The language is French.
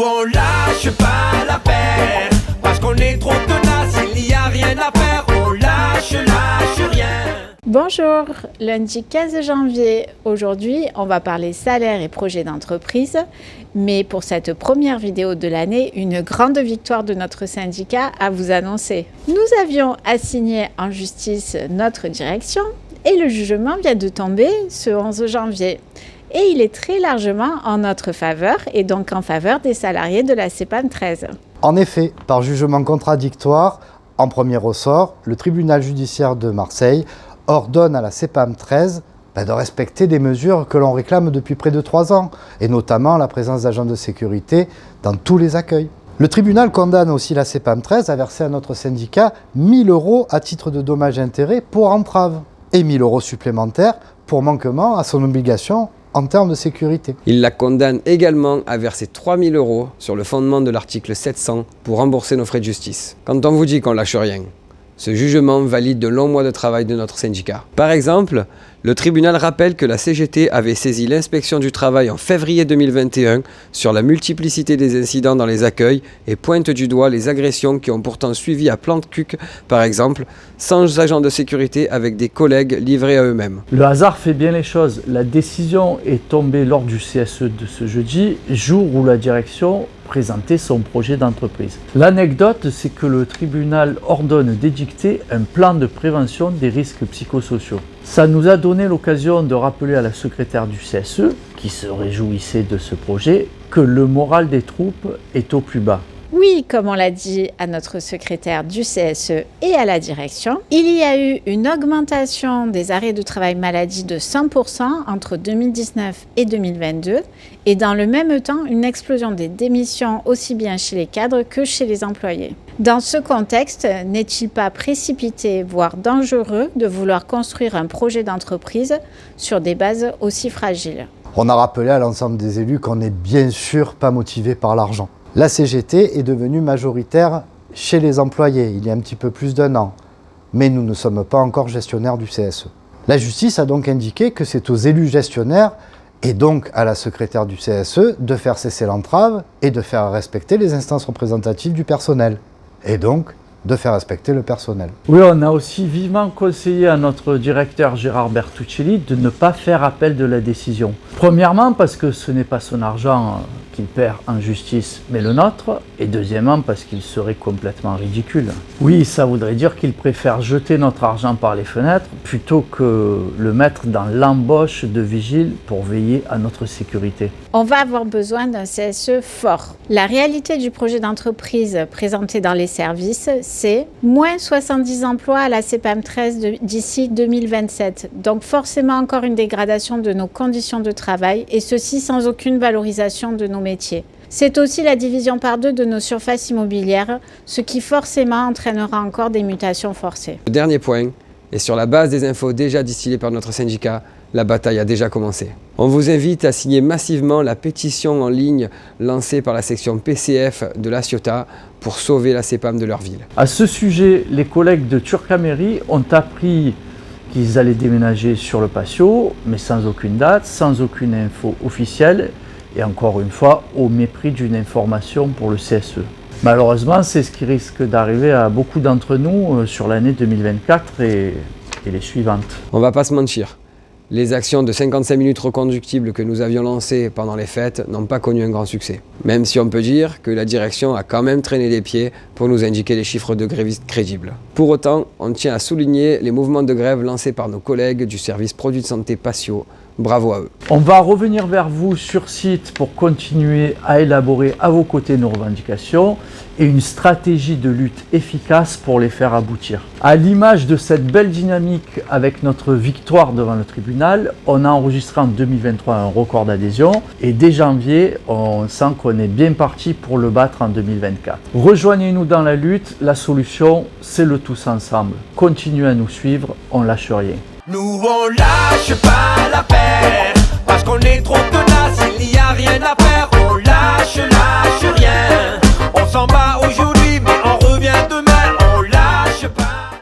on lâche pas l'affaire, parce qu'on est trop tenace, il n'y a rien à faire, on lâche rien. Bonjour, lundi 15 janvier. Aujourd'hui, on va parler salaire et projet d'entreprise. Mais pour cette première vidéo de l'année, une grande victoire de notre syndicat à vous annoncer. Nous avions assigné en justice notre direction et le jugement vient de tomber ce 11 janvier. Et il est très largement en notre faveur et donc en faveur des salariés de la CEPAM 13. En effet, par jugement contradictoire, en premier ressort, le tribunal judiciaire de Marseille ordonne à la CEPAM 13 de respecter des mesures que l'on réclame depuis près de 3 ans, et notamment la présence d'agents de sécurité dans tous les accueils. Le tribunal condamne aussi la CEPAM 13 à verser à notre syndicat 1 000 € à titre de dommages et intérêts pour entrave, et 1 000 € supplémentaires pour manquement à son obligation en termes de sécurité. Il la condamne également à verser 3 000 € sur le fondement de l'article 700 pour rembourser nos frais de justice. Quand on vous dit qu'on lâche rien, ce jugement valide de longs mois de travail de notre syndicat. Par exemple, le tribunal rappelle que la CGT avait saisi l'inspection du travail en février 2021 sur la multiplicité des incidents dans les accueils et pointe du doigt les agressions qui ont pourtant suivi à Plante-Cuq, par exemple, sans agents de sécurité avec des collègues livrés à eux-mêmes. Le hasard fait bien les choses. La décision est tombée lors du CSE de ce jeudi, jour où la direction présentait son projet d'entreprise. L'anecdote, c'est que le tribunal ordonne d'édicter un plan de prévention des risques psychosociaux. Ça nous a donné l'occasion de rappeler à la secrétaire du CSE, qui se réjouissait de ce projet, que le moral des troupes est au plus bas. Oui, comme on l'a dit à notre secrétaire du CSE et à la direction, il y a eu une augmentation des arrêts de travail maladie de 100% entre 2019 et 2022 et dans le même temps une explosion des démissions aussi bien chez les cadres que chez les employés. Dans ce contexte, n'est-il pas précipité, voire dangereux, de vouloir construire un projet d'entreprise sur des bases aussi fragiles ? On a rappelé à l'ensemble des élus qu'on n'est bien sûr pas motivé par l'argent. La CGT est devenue majoritaire chez les employés il y a un petit peu plus d'1 an, mais nous ne sommes pas encore gestionnaires du CSE. La justice a donc indiqué que c'est aux élus gestionnaires et donc à la secrétaire du CSE de faire cesser l'entrave et de faire respecter les instances représentatives du personnel, et donc de faire respecter le personnel. Oui, on a aussi vivement conseillé à notre directeur Gérard Bertuccelli de ne pas faire appel de la décision. Premièrement parce que ce n'est pas son argent qu'il perd en justice, mais le nôtre, et deuxièmement parce qu'il serait complètement ridicule. Oui, ça voudrait dire qu'il préfère jeter notre argent par les fenêtres plutôt que le mettre dans l'embauche de vigiles pour veiller à notre sécurité. On va avoir besoin d'un CSE fort. La réalité du projet d'entreprise présenté dans les services, c'est moins 70 emplois à la CEPAM 13 d'ici 2027. Donc forcément encore une dégradation de nos conditions de travail et ceci sans aucune valorisation de nos métiers. C'est aussi la division par 2 de nos surfaces immobilières, ce qui forcément entraînera encore des mutations forcées. Le dernier point, et sur la base des infos déjà distillées par notre syndicat, la bataille a déjà commencé. On vous invite à signer massivement la pétition en ligne lancée par la section PCF de la Ciotat pour sauver la CEPAM de leur ville. À ce sujet, les collègues de Turcaméry ont appris qu'ils allaient déménager sur le patio, mais sans aucune date, sans aucune info officielle, et encore une fois, au mépris d'une information pour le CSE. Malheureusement, c'est ce qui risque d'arriver à beaucoup d'entre nous sur l'année 2024 et les suivantes. On va pas se mentir. Les actions de 55 minutes reconductibles que nous avions lancées pendant les fêtes n'ont pas connu un grand succès. Même si on peut dire que la direction a quand même traîné les pieds pour nous indiquer les chiffres de grévistes crédibles. Pour autant, on tient à souligner les mouvements de grève lancés par nos collègues du service produits de santé Patio. Bravo à eux. On va revenir vers vous sur site pour continuer à élaborer à vos côtés nos revendications et une stratégie de lutte efficace pour les faire aboutir. À l'image de cette belle dynamique avec notre victoire devant le tribunal, on a enregistré en 2023 un record d'adhésion et dès janvier, on sent qu'on est bien parti pour le battre en 2024. Rejoignez-nous dans la lutte, la solution c'est le tous ensemble. Continuez à nous suivre, on lâche rien. Nous on lâche pas l'affaire.